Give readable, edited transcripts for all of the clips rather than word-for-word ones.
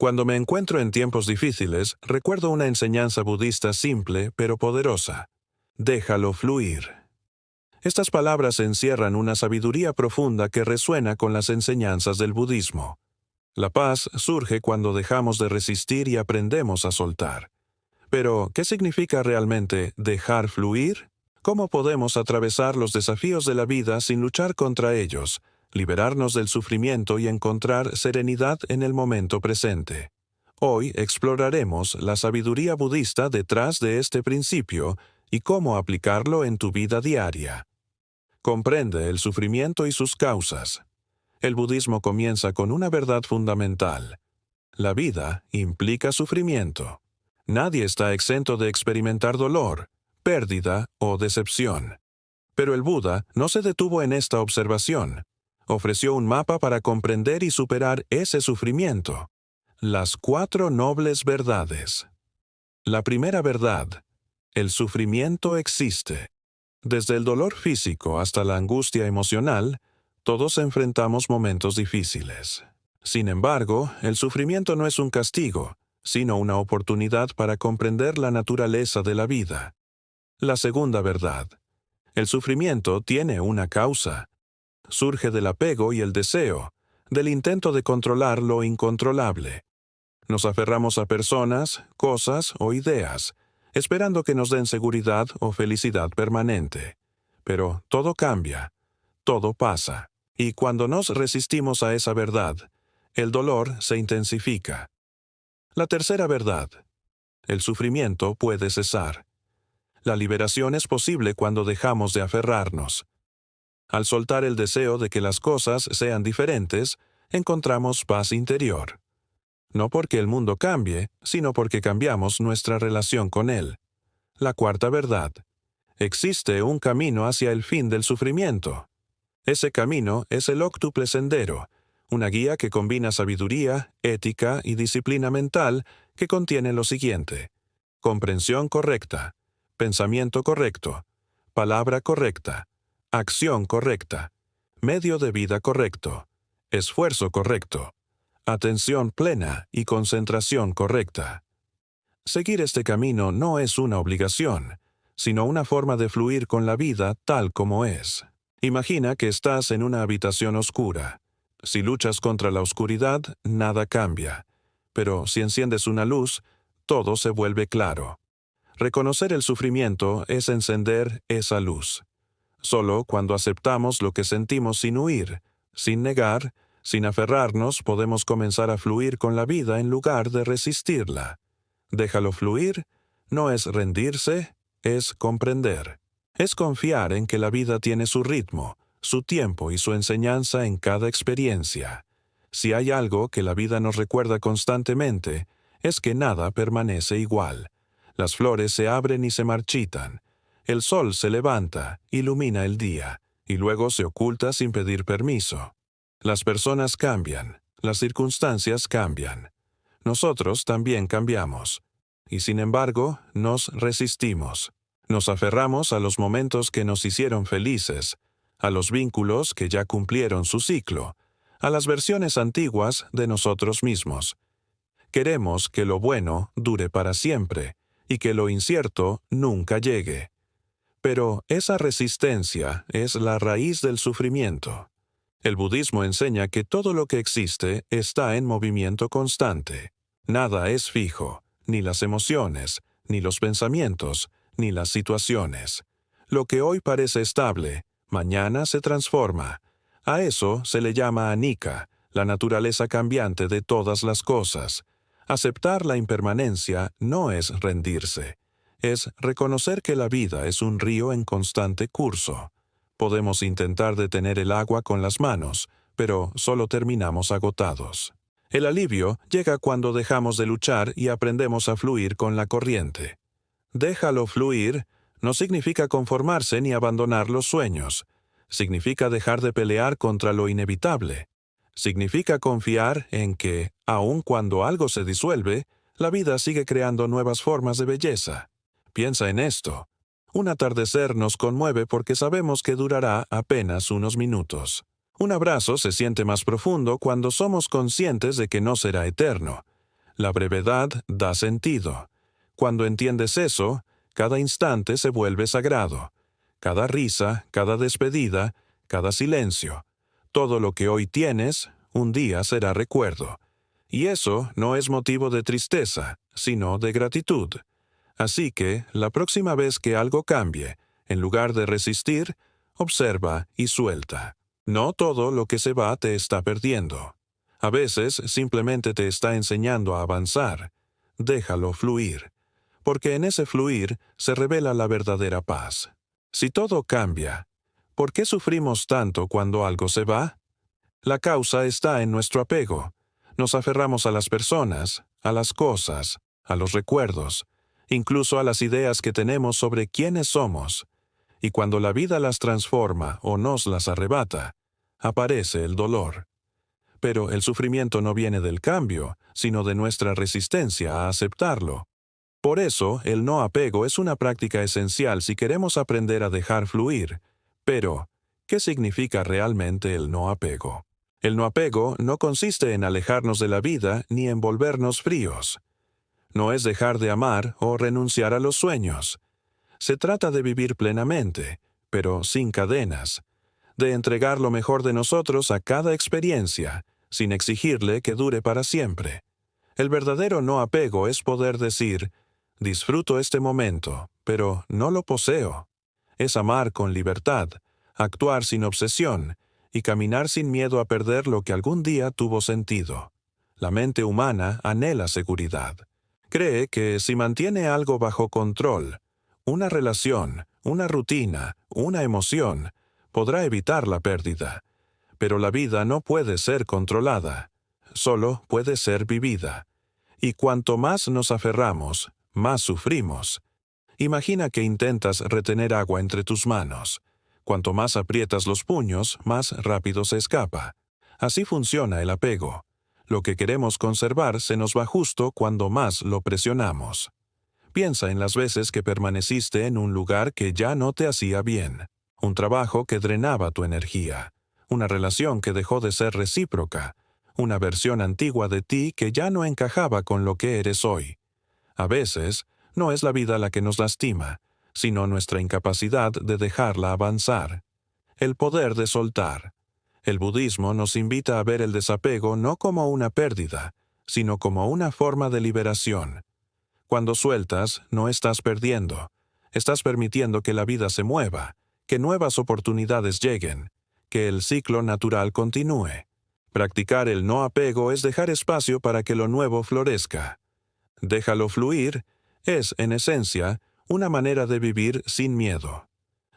Cuando me encuentro en tiempos difíciles, recuerdo una enseñanza budista simple pero poderosa. Déjalo fluir. Estas palabras encierran una sabiduría profunda que resuena con las enseñanzas del budismo. La paz surge cuando dejamos de resistir y aprendemos a soltar. Pero, ¿qué significa realmente dejar fluir? ¿Cómo podemos atravesar los desafíos de la vida sin luchar contra ellos, liberarnos del sufrimiento y encontrar serenidad en el momento presente? Hoy exploraremos la sabiduría budista detrás de este principio y cómo aplicarlo en tu vida diaria. Comprende el sufrimiento y sus causas. El budismo comienza con una verdad fundamental. La vida implica sufrimiento. Nadie está exento de experimentar dolor, pérdida o decepción. Pero el Buda no se detuvo en esta observación. Ofreció un mapa para comprender y superar ese sufrimiento. Las 4 nobles verdades. La primera verdad: el sufrimiento existe. Desde el dolor físico hasta la angustia emocional, todos enfrentamos momentos difíciles. Sin embargo, el sufrimiento no es un castigo, sino una oportunidad para comprender la naturaleza de la vida. La segunda verdad: el sufrimiento tiene una causa. Surge del apego y el deseo, del intento de controlar lo incontrolable. Nos aferramos a personas, cosas o ideas, esperando que nos den seguridad o felicidad permanente. Pero todo cambia, todo pasa, y cuando nos resistimos a esa verdad, el dolor se intensifica. La tercera verdad: el sufrimiento puede cesar. La liberación es posible cuando dejamos de aferrarnos. Al soltar el deseo de que las cosas sean diferentes, encontramos paz interior. No porque el mundo cambie, sino porque cambiamos nuestra relación con él. La cuarta verdad: existe un camino hacia el fin del sufrimiento. Ese camino es el óctuple sendero, una guía que combina sabiduría, ética y disciplina mental que contiene lo siguiente: comprensión correcta, pensamiento correcto, palabra correcta, acción correcta, medio de vida correcto, esfuerzo correcto, atención plena y concentración correcta. Seguir este camino no es una obligación, sino una forma de fluir con la vida tal como es. Imagina que estás en una habitación oscura. Si luchas contra la oscuridad, nada cambia. Pero si enciendes una luz, todo se vuelve claro. Reconocer el sufrimiento es encender esa luz. Solo cuando aceptamos lo que sentimos sin huir, sin negar, sin aferrarnos, podemos comenzar a fluir con la vida en lugar de resistirla. Déjalo fluir no es rendirse, es comprender. Es confiar en que la vida tiene su ritmo, su tiempo y su enseñanza en cada experiencia. Si hay algo que la vida nos recuerda constantemente, es que nada permanece igual. Las flores se abren y se marchitan. El sol se levanta, ilumina el día, y luego se oculta sin pedir permiso. Las personas cambian, las circunstancias cambian. Nosotros también cambiamos. Y sin embargo, nos resistimos. Nos aferramos a los momentos que nos hicieron felices, a los vínculos que ya cumplieron su ciclo, a las versiones antiguas de nosotros mismos. Queremos que lo bueno dure para siempre y que lo incierto nunca llegue. Pero esa resistencia es la raíz del sufrimiento. El budismo enseña que todo lo que existe está en movimiento constante. Nada es fijo, ni las emociones, ni los pensamientos, ni las situaciones. Lo que hoy parece estable, mañana se transforma. A eso se le llama anicca, la naturaleza cambiante de todas las cosas. Aceptar la impermanencia no es rendirse. Es reconocer que la vida es un río en constante curso. Podemos intentar detener el agua con las manos, pero solo terminamos agotados. El alivio llega cuando dejamos de luchar y aprendemos a fluir con la corriente. Déjalo fluir no significa conformarse ni abandonar los sueños. Significa dejar de pelear contra lo inevitable. Significa confiar en que, aun cuando algo se disuelve, la vida sigue creando nuevas formas de belleza. Piensa en esto. Un atardecer nos conmueve porque sabemos que durará apenas unos minutos. Un abrazo se siente más profundo cuando somos conscientes de que no será eterno. La brevedad da sentido. Cuando entiendes eso, cada instante se vuelve sagrado. Cada risa, cada despedida, cada silencio. Todo lo que hoy tienes, un día será recuerdo. Y eso no es motivo de tristeza, sino de gratitud. Así que, la próxima vez que algo cambie, en lugar de resistir, observa y suelta. No todo lo que se va te está perdiendo. A veces simplemente te está enseñando a avanzar. Déjalo fluir. Porque en ese fluir se revela la verdadera paz. Si todo cambia, ¿por qué sufrimos tanto cuando algo se va? La causa está en nuestro apego. Nos aferramos a las personas, a las cosas, a los recuerdos, incluso a las ideas que tenemos sobre quiénes somos. Y cuando la vida las transforma o nos las arrebata, aparece el dolor. Pero el sufrimiento no viene del cambio, sino de nuestra resistencia a aceptarlo. Por eso, el no apego es una práctica esencial si queremos aprender a dejar fluir. Pero, ¿qué significa realmente el no apego? El no apego no consiste en alejarnos de la vida ni en volvernos fríos. No es dejar de amar o renunciar a los sueños. Se trata de vivir plenamente, pero sin cadenas, de entregar lo mejor de nosotros a cada experiencia, sin exigirle que dure para siempre. El verdadero no apego es poder decir, disfruto este momento, pero no lo poseo. Es amar con libertad, actuar sin obsesión y caminar sin miedo a perder lo que algún día tuvo sentido. La mente humana anhela seguridad. Cree que si mantiene algo bajo control, una relación, una rutina, una emoción, podrá evitar la pérdida. Pero la vida no puede ser controlada, solo puede ser vivida. Y cuanto más nos aferramos, más sufrimos. Imagina que intentas retener agua entre tus manos. Cuanto más aprietas los puños, más rápido se escapa. Así funciona el apego. Lo que queremos conservar se nos va justo cuando más lo presionamos. Piensa en las veces que permaneciste en un lugar que ya no te hacía bien, un trabajo que drenaba tu energía, una relación que dejó de ser recíproca, una versión antigua de ti que ya no encajaba con lo que eres hoy. A veces, no es la vida la que nos lastima, sino nuestra incapacidad de dejarla avanzar. El poder de soltar. El budismo nos invita a ver el desapego no como una pérdida, sino como una forma de liberación. Cuando sueltas, no estás perdiendo. Estás permitiendo que la vida se mueva, que nuevas oportunidades lleguen, que el ciclo natural continúe. Practicar el no apego es dejar espacio para que lo nuevo florezca. Déjalo fluir es, en esencia, una manera de vivir sin miedo.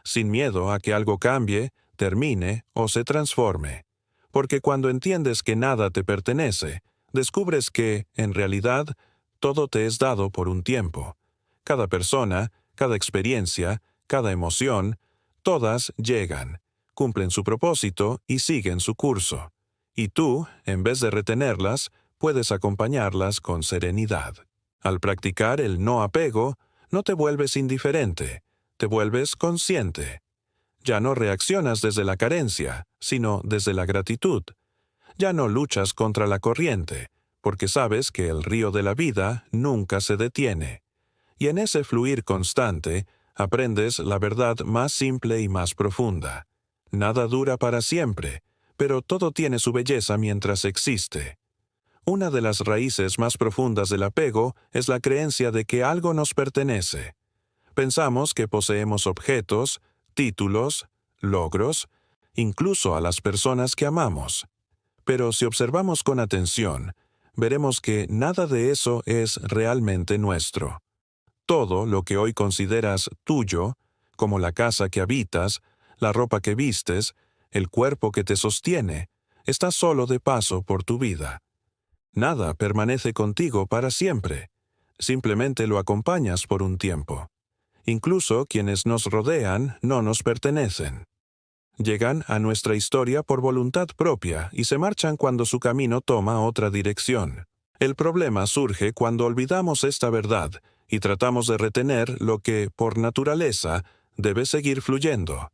Sin miedo a que algo cambie, termine o se transforme. Porque cuando entiendes que nada te pertenece, descubres que, en realidad, todo te es dado por un tiempo. Cada persona, cada experiencia, cada emoción, todas llegan, cumplen su propósito y siguen su curso. Y tú, en vez de retenerlas, puedes acompañarlas con serenidad. Al practicar el no apego, no te vuelves indiferente, te vuelves consciente. Ya no reaccionas desde la carencia, sino desde la gratitud. Ya no luchas contra la corriente, porque sabes que el río de la vida nunca se detiene. Y en ese fluir constante, aprendes la verdad más simple y más profunda. Nada dura para siempre, pero todo tiene su belleza mientras existe. Una de las raíces más profundas del apego es la creencia de que algo nos pertenece. Pensamos que poseemos objetos, títulos, logros, incluso a las personas que amamos. Pero si observamos con atención, veremos que nada de eso es realmente nuestro. Todo lo que hoy consideras tuyo, como la casa que habitas, la ropa que vistes, el cuerpo que te sostiene, está solo de paso por tu vida. Nada permanece contigo para siempre. Simplemente lo acompañas por un tiempo. Incluso quienes nos rodean no nos pertenecen. Llegan a nuestra historia por voluntad propia y se marchan cuando su camino toma otra dirección. El problema surge cuando olvidamos esta verdad y tratamos de retener lo que, por naturaleza, debe seguir fluyendo.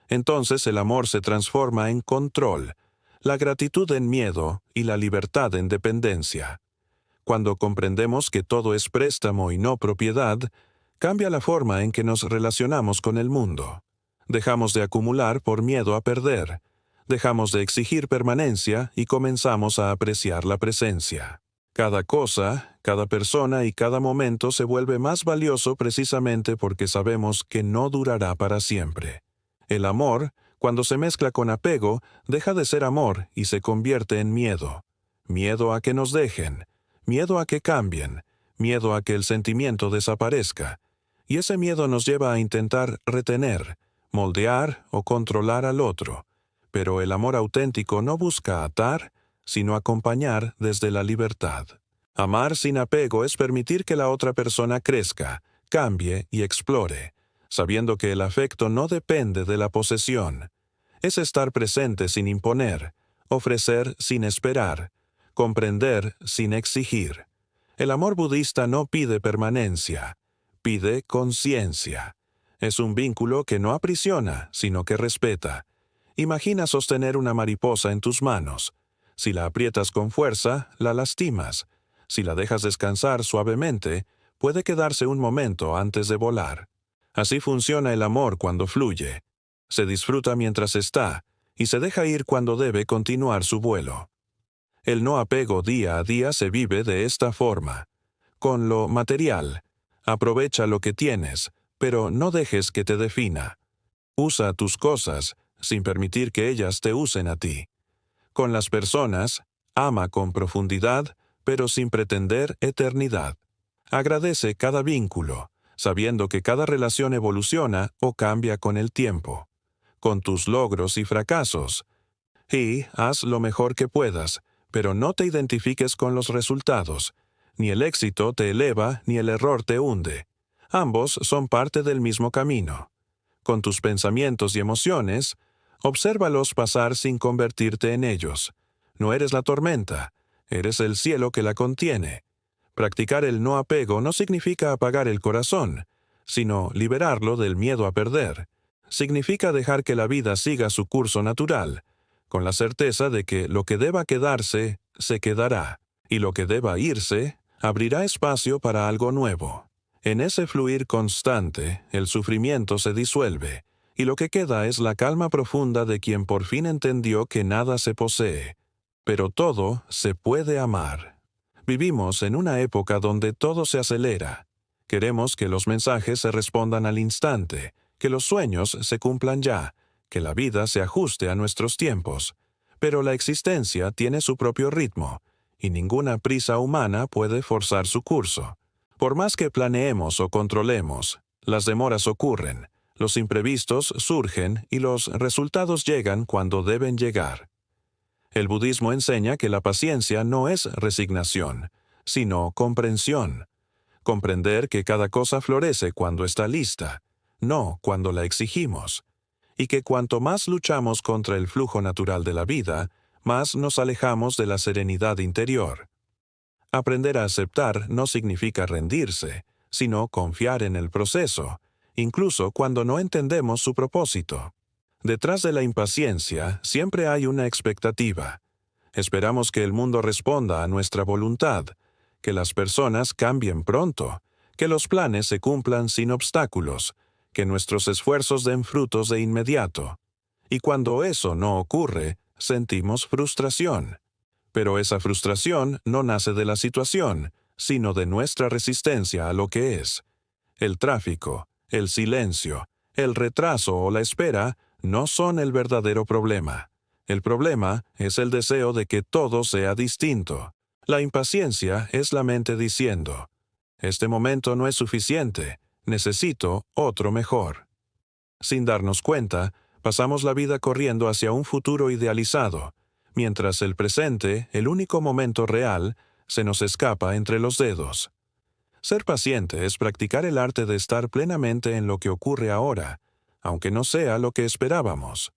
Entonces el amor se transforma en control, la gratitud en miedo y la libertad en dependencia. Cuando comprendemos que todo es préstamo y no propiedad, cambia la forma en que nos relacionamos con el mundo. Dejamos de acumular por miedo a perder. Dejamos de exigir permanencia y comenzamos a apreciar la presencia. Cada cosa, cada persona y cada momento se vuelve más valioso precisamente porque sabemos que no durará para siempre. El amor, cuando se mezcla con apego, deja de ser amor y se convierte en miedo. Miedo a que nos dejen, miedo a que cambien, miedo a que el sentimiento desaparezca. Y ese miedo nos lleva a intentar retener, moldear o controlar al otro. Pero el amor auténtico no busca atar, sino acompañar desde la libertad. Amar sin apego es permitir que la otra persona crezca, cambie y explore, sabiendo que el afecto no depende de la posesión. Es estar presente sin imponer, ofrecer sin esperar, comprender sin exigir. El amor budista no pide permanencia, pide conciencia. Es un vínculo que no aprisiona, sino que respeta. Imagina sostener una mariposa en tus manos. Si la aprietas con fuerza, la lastimas. Si la dejas descansar suavemente, puede quedarse un momento antes de volar. Así funciona el amor cuando fluye. Se disfruta mientras está, y se deja ir cuando debe continuar su vuelo. El no apego día a día se vive de esta forma. Con lo material, aprovecha lo que tienes, pero no dejes que te defina. Usa tus cosas, sin permitir que ellas te usen a ti. Con las personas, ama con profundidad, pero sin pretender eternidad. Agradece cada vínculo, sabiendo que cada relación evoluciona o cambia con el tiempo. Con tus logros y fracasos. Y haz lo mejor que puedas, pero no te identifiques con los resultados. Ni el éxito te eleva, ni el error te hunde. Ambos son parte del mismo camino. Con tus pensamientos y emociones, obsérvalos pasar sin convertirte en ellos. No eres la tormenta, eres el cielo que la contiene. Practicar el no apego no significa apagar el corazón, sino liberarlo del miedo a perder. Significa dejar que la vida siga su curso natural, con la certeza de que lo que deba quedarse, se quedará, y lo que deba irse, abrirá espacio para algo nuevo. En ese fluir constante, el sufrimiento se disuelve, y lo que queda es la calma profunda de quien por fin entendió que nada se posee, pero todo se puede amar. Vivimos en una época donde todo se acelera. Queremos que los mensajes se respondan al instante, que los sueños se cumplan ya, que la vida se ajuste a nuestros tiempos. Pero la existencia tiene su propio ritmo, y ninguna prisa humana puede forzar su curso. Por más que planeemos o controlemos, las demoras ocurren, los imprevistos surgen y los resultados llegan cuando deben llegar. El budismo enseña que la paciencia no es resignación, sino comprensión. Comprender que cada cosa florece cuando está lista, no cuando la exigimos. Y que cuanto más luchamos contra el flujo natural de la vida, más nos alejamos de la serenidad interior. Aprender a aceptar no significa rendirse, sino confiar en el proceso, incluso cuando no entendemos su propósito. Detrás de la impaciencia siempre hay una expectativa. Esperamos que el mundo responda a nuestra voluntad, que las personas cambien pronto, que los planes se cumplan sin obstáculos, que nuestros esfuerzos den frutos de inmediato. Y cuando eso no ocurre, sentimos frustración. Pero esa frustración no nace de la situación, sino de nuestra resistencia a lo que es. El tráfico, el silencio, el retraso o la espera no son el verdadero problema. El problema es el deseo de que todo sea distinto. La impaciencia es la mente diciendo, este momento no es suficiente, necesito otro mejor. Sin darnos cuenta, pasamos la vida corriendo hacia un futuro idealizado, mientras el presente, el único momento real, se nos escapa entre los dedos. Ser paciente es practicar el arte de estar plenamente en lo que ocurre ahora, aunque no sea lo que esperábamos.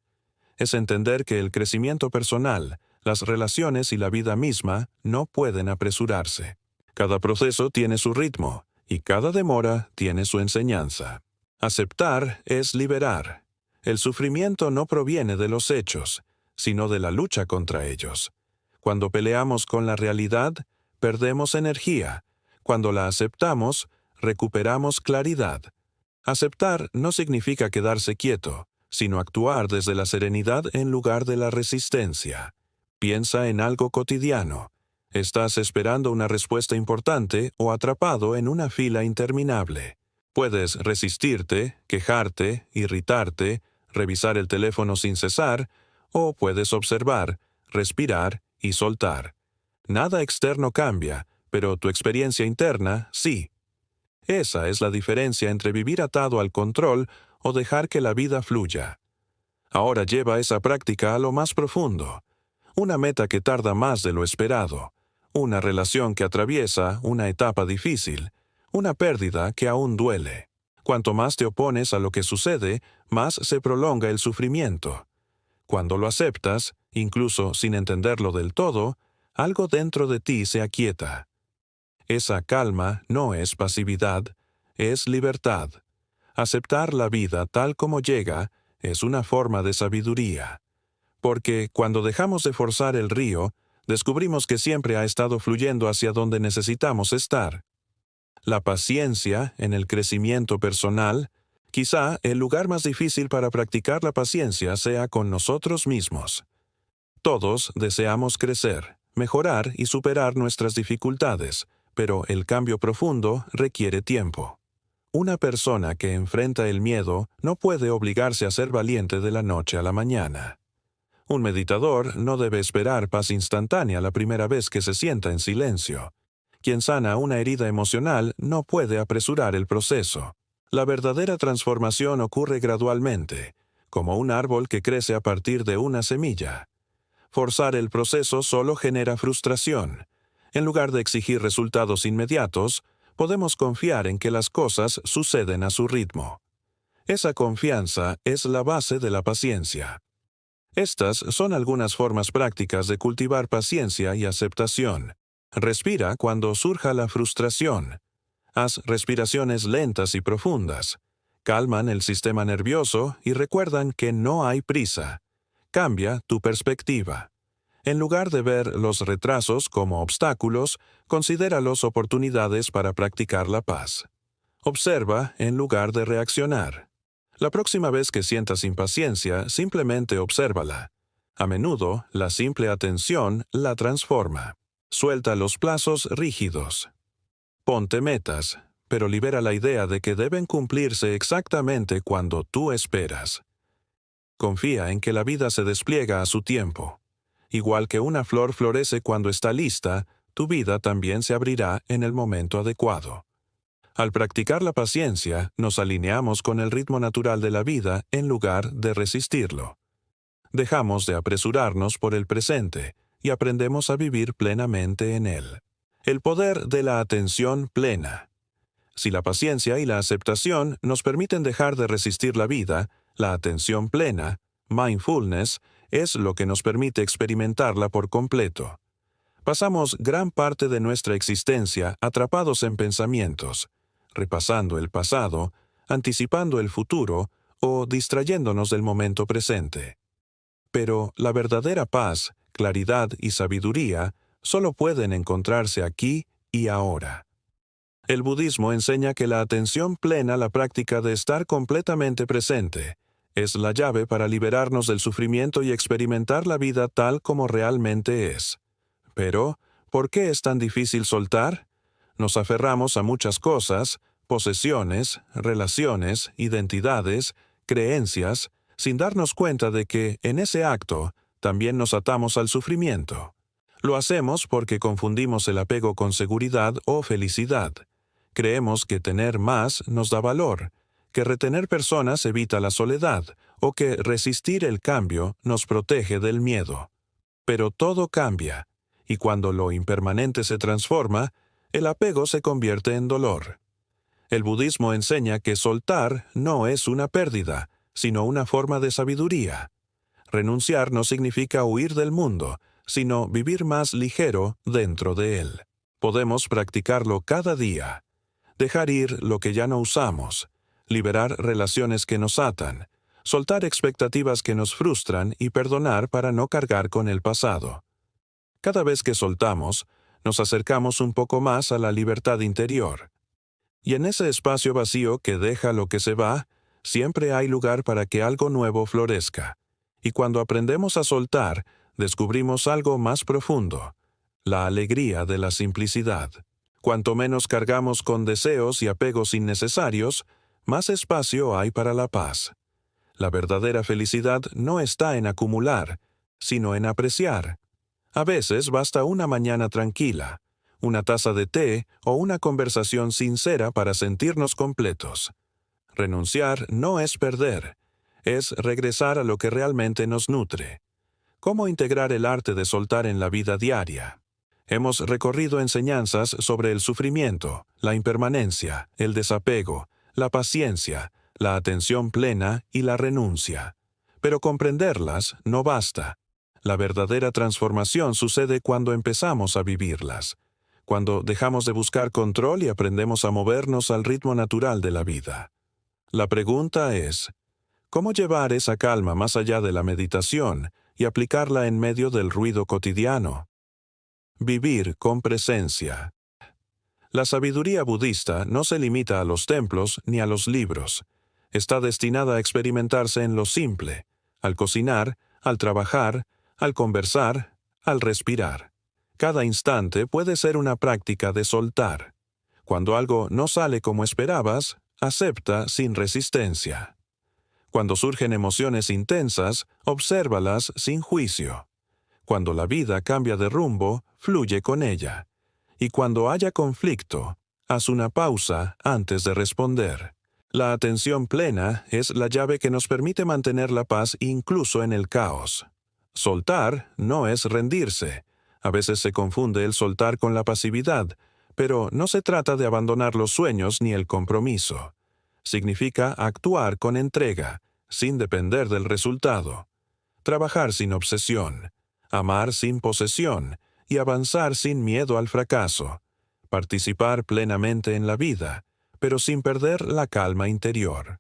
Es entender que el crecimiento personal, las relaciones y la vida misma no pueden apresurarse. Cada proceso tiene su ritmo, y cada demora tiene su enseñanza. Aceptar es liberar. El sufrimiento no proviene de los hechos, sino de la lucha contra ellos. Cuando peleamos con la realidad, perdemos energía. Cuando la aceptamos, recuperamos claridad. Aceptar no significa quedarse quieto, sino actuar desde la serenidad en lugar de la resistencia. Piensa en algo cotidiano. ¿Estás esperando una respuesta importante o atrapado en una fila interminable? Puedes resistirte, quejarte, irritarte, revisar el teléfono sin cesar, o puedes observar, respirar y soltar. Nada externo cambia, pero tu experiencia interna sí. Esa es la diferencia entre vivir atado al control o dejar que la vida fluya. Ahora lleva esa práctica a lo más profundo. Una meta que tarda más de lo esperado. Una relación que atraviesa una etapa difícil. Una pérdida que aún duele. Cuanto más te opones a lo que sucede, más se prolonga el sufrimiento. Cuando lo aceptas, incluso sin entenderlo del todo, algo dentro de ti se aquieta. Esa calma no es pasividad, es libertad. Aceptar la vida tal como llega es una forma de sabiduría. Porque cuando dejamos de forzar el río, descubrimos que siempre ha estado fluyendo hacia donde necesitamos estar. La paciencia en el crecimiento personal, quizá el lugar más difícil para practicar la paciencia sea con nosotros mismos. Todos deseamos crecer, mejorar y superar nuestras dificultades, pero el cambio profundo requiere tiempo. Una persona que enfrenta el miedo no puede obligarse a ser valiente de la noche a la mañana. Un meditador no debe esperar paz instantánea la primera vez que se sienta en silencio. Quien sana una herida emocional no puede apresurar el proceso. La verdadera transformación ocurre gradualmente, como un árbol que crece a partir de una semilla. Forzar el proceso solo genera frustración. En lugar de exigir resultados inmediatos, podemos confiar en que las cosas suceden a su ritmo. Esa confianza es la base de la paciencia. Estas son algunas formas prácticas de cultivar paciencia y aceptación. Respira cuando surja la frustración. Haz respiraciones lentas y profundas. Calman el sistema nervioso y recuerdan que no hay prisa. Cambia tu perspectiva. En lugar de ver los retrasos como obstáculos, considéralos oportunidades para practicar la paz. Observa en lugar de reaccionar. La próxima vez que sientas impaciencia, simplemente obsérvala. A menudo, la simple atención la transforma. Suelta los plazos rígidos. Ponte metas, pero libera la idea de que deben cumplirse exactamente cuando tú esperas. Confía en que la vida se despliega a su tiempo. Igual que una flor florece cuando está lista, tu vida también se abrirá en el momento adecuado. Al practicar la paciencia, nos alineamos con el ritmo natural de la vida en lugar de resistirlo. Dejamos de apresurarnos por el presente y aprendemos a vivir plenamente en él. El poder de la atención plena. Si la paciencia y la aceptación nos permiten dejar de resistir la vida, la atención plena, mindfulness, es lo que nos permite experimentarla por completo. Pasamos gran parte de nuestra existencia atrapados en pensamientos, repasando el pasado, anticipando el futuro o distrayéndonos del momento presente. Pero la verdadera paz, claridad y sabiduría solo pueden encontrarse aquí y ahora. El budismo enseña que la atención plena, la práctica de estar completamente presente, es la llave para liberarnos del sufrimiento y experimentar la vida tal como realmente es. Pero, ¿por qué es tan difícil soltar? Nos aferramos a muchas cosas, posesiones, relaciones, identidades, creencias, sin darnos cuenta de que, en ese acto, también nos atamos al sufrimiento. Lo hacemos porque confundimos el apego con seguridad o felicidad. Creemos que tener más nos da valor, que retener personas evita la soledad, o que resistir el cambio nos protege del miedo. Pero todo cambia, y cuando lo impermanente se transforma, el apego se convierte en dolor. El budismo enseña que soltar no es una pérdida, sino una forma de sabiduría. Renunciar no significa huir del mundo, sino vivir más ligero dentro de él. Podemos practicarlo cada día. Dejar ir lo que ya no usamos, liberar relaciones que nos atan, soltar expectativas que nos frustran y perdonar para no cargar con el pasado. Cada vez que soltamos, nos acercamos un poco más a la libertad interior. Y en ese espacio vacío que deja lo que se va, siempre hay lugar para que algo nuevo florezca. Y cuando aprendemos a soltar, descubrimos algo más profundo, la alegría de la simplicidad. Cuanto menos cargamos con deseos y apegos innecesarios, más espacio hay para la paz. La verdadera felicidad no está en acumular, sino en apreciar. A veces basta una mañana tranquila, una taza de té o una conversación sincera para sentirnos completos. Renunciar no es perder, es regresar a lo que realmente nos nutre. ¿Cómo integrar el arte de soltar en la vida diaria? Hemos recorrido enseñanzas sobre el sufrimiento, la impermanencia, el desapego, la paciencia, la atención plena y la renuncia. Pero comprenderlas no basta. La verdadera transformación sucede cuando empezamos a vivirlas, cuando dejamos de buscar control y aprendemos a movernos al ritmo natural de la vida. La pregunta es, ¿cómo llevar esa calma más allá de la meditación y aplicarla en medio del ruido cotidiano? Vivir con presencia. La sabiduría budista no se limita a los templos ni a los libros. Está destinada a experimentarse en lo simple, al cocinar, al trabajar, al conversar, al respirar. Cada instante puede ser una práctica de soltar. Cuando algo no sale como esperabas, acepta sin resistencia. Cuando surgen emociones intensas, obsérvalas sin juicio. Cuando la vida cambia de rumbo, fluye con ella. Y cuando haya conflicto, haz una pausa antes de responder. La atención plena es la llave que nos permite mantener la paz incluso en el caos. Soltar no es rendirse. A veces se confunde el soltar con la pasividad, pero no se trata de abandonar los sueños ni el compromiso. Significa actuar con entrega, sin depender del resultado. Trabajar sin obsesión, amar sin posesión y avanzar sin miedo al fracaso. Participar plenamente en la vida, pero sin perder la calma interior.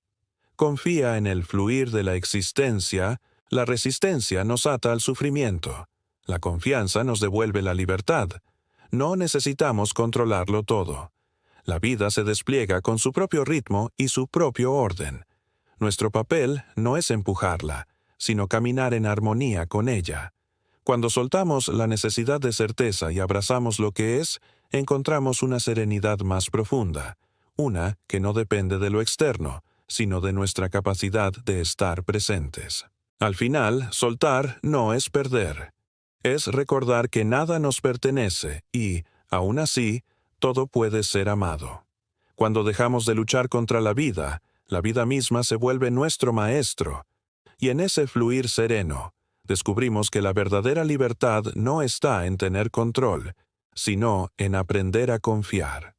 Confía en el fluir de la existencia. La resistencia nos ata al sufrimiento. La confianza nos devuelve la libertad. No necesitamos controlarlo todo. La vida se despliega con su propio ritmo y su propio orden. Nuestro papel no es empujarla, sino caminar en armonía con ella. Cuando soltamos la necesidad de certeza y abrazamos lo que es, encontramos una serenidad más profunda, una que no depende de lo externo, sino de nuestra capacidad de estar presentes. Al final, soltar no es perder. Es recordar que nada nos pertenece y, aún así, todo puede ser amado. Cuando dejamos de luchar contra la vida misma se vuelve nuestro maestro. Y en ese fluir sereno, descubrimos que la verdadera libertad no está en tener control, sino en aprender a confiar.